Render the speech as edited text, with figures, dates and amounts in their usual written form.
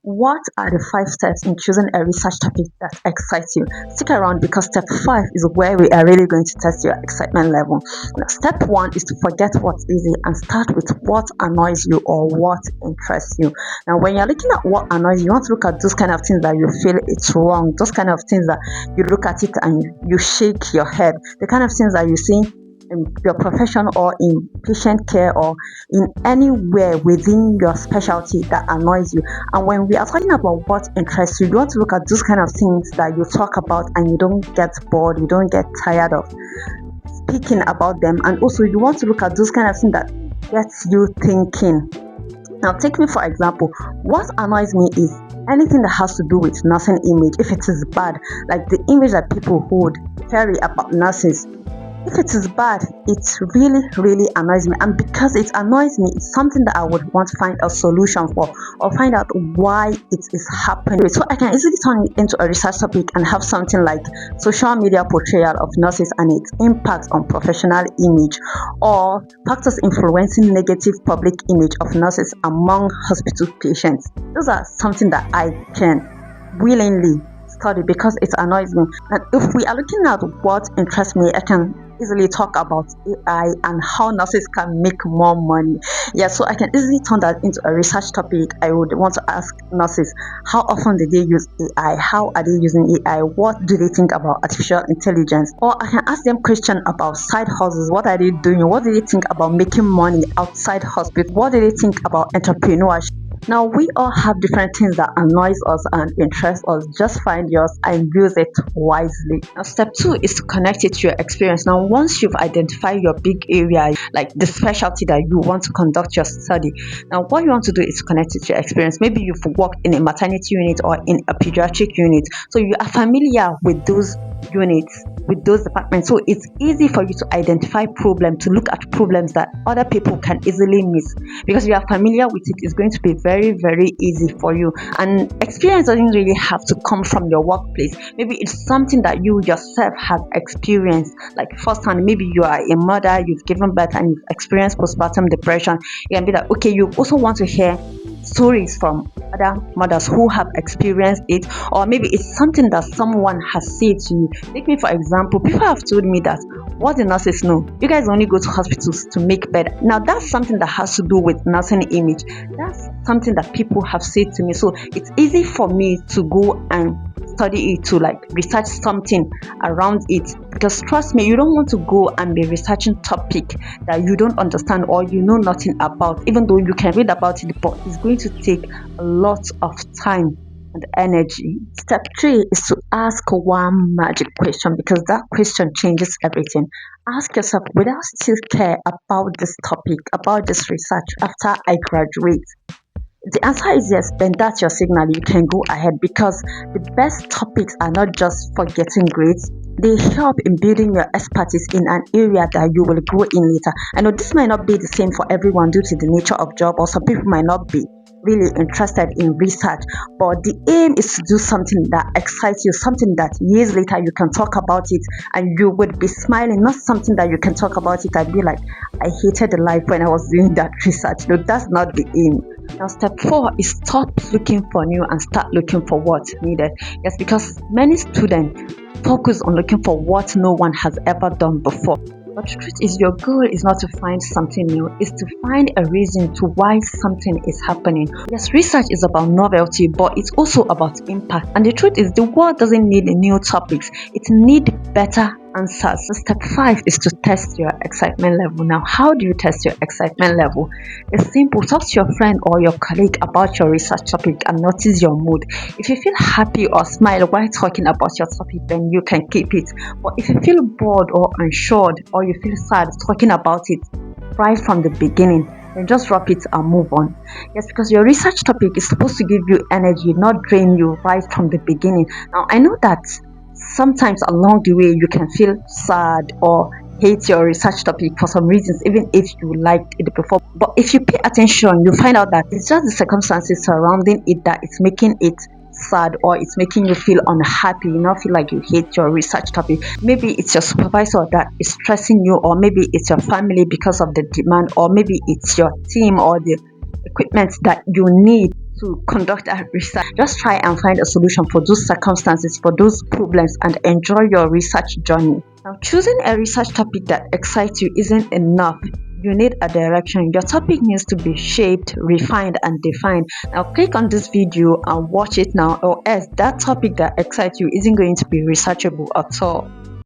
What are the 5 steps in choosing a research topic that excites you? Stick around because step 5 is where we are really going to test your excitement level. Now, step 1 is to forget what's easy and start with what annoys you or what interests you. Now, when you're looking at what annoys you, you want to look at those kind of things that you feel it's wrong, those kind of things that you look at it and you shake your head, the kind of things that you see in your profession or in patient care or in anywhere within your specialty that annoys you. And when we are talking about what interests you, you want to look at those kind of things that you talk about and you don't get bored, you don't get tired of speaking about them. And also you want to look at those kind of things that gets you thinking. Now take me for example. What annoys me is anything that has to do with nursing image. If it is bad, like the image that people hold carry about nurses, if it is bad, it really annoys me. And because it annoys me, it's something that I would want to find a solution for or find out why it is happening. So I can easily turn it into a research topic and have something like social media portrayal of nurses and its impact on professional image, or factors influencing negative public image of nurses among hospital patients. Those are something that I can willingly study because it annoys me. And if we are looking at what interests me, I can easily talk about AI and how nurses can make more money. Yeah, so I can easily turn that into a research topic. I would want to ask nurses, how often do they use AI? How are they using AI? What do they think about artificial intelligence? Or I can ask them questions about side hustles. What are they doing? What do they think about making money outside hospital? What do they think about entrepreneurship? Now, we all have different things that annoys us and interest us. Just find yours and use it wisely. Now, step 2 is to connect it to your experience. Now, once you've identified your big area, like the specialty that you want to conduct your study, now what you want to do is connect it to your experience. Maybe you've worked in a maternity unit or in a pediatric unit, so you are familiar with those units, with those departments. So it's easy for you to identify problems, to look at problems that other people can easily miss. Because you are familiar with it, it's going to be very easy for you. And experience doesn't really have to come from your workplace. Maybe it's something that you yourself have experienced, like firsthand. Maybe you are a mother, you've given birth and you've experienced postpartum depression. You can be like, okay, you also want to hear stories from other mothers who have experienced it, or maybe it's something that someone has said to you. Take me for example, people have told me that what the nurses know, you guys only go to hospitals to make bed. Now that's something that has to do with nursing image. That's something that people have said to me, so it's easy for me to go and study it, to like research something around it. Because trust me, you don't want to go and be researching topic that you don't understand or you know nothing about, even though you can read about it, but it's going to take a lot of time and energy. Step 3 is to ask one magic question, because that question changes everything. Ask yourself, will I still care about this topic, about this research after I graduate? The answer is yes, then that's your signal. You can go ahead, because the best topics are not just for getting grades. They help in building your expertise in an area that you will grow in later. I know this might not be the same for everyone due to the nature of job, or some people might not be really interested in research, but the aim is to do something that excites you, something that years later you can talk about it and you would be smiling, not something that you can talk about it and be like, I hated the life when I was doing that research. No, that's not the aim. Now, step 4 is stop looking for new and start looking for what's needed. Yes, because many students focus on looking for what no one has ever done before. But the truth is, your goal is not to find something new, it's to find a reason to why something is happening. Yes, research is about novelty, but it's also about impact. And the truth is, the world doesn't need new topics, it needs better answers. So step 5 is to test your excitement level. Now, how do you test your excitement level? It's simple. Talk to your friend or your colleague about your research topic and notice your mood. If you feel happy or smile while talking about your topic, then you can keep it. But if you feel bored or unsure, or you feel sad talking about it right from the beginning, then just drop it and move on. Yes, because your research topic is supposed to give you energy, not drain you right from the beginning. Now, I know that sometimes along the way you can feel sad or hate your research topic for some reasons, even if you liked it before. But if you pay attention, you find out that it's just the circumstances surrounding it that it's making it sad, or it's making you feel unhappy, you not feel like you hate your research topic. Maybe it's your supervisor that is stressing you, or maybe it's your family because of the demand, or maybe it's your team or the equipment that you need to conduct a research. Just try and find a solution for those circumstances, for those problems, and enjoy your research journey. Now, choosing a research topic that excites you isn't enough. You need a direction. Your topic needs to be shaped, refined, and defined. Now click on this video and watch it now, or else that topic that excites you isn't going to be researchable at all.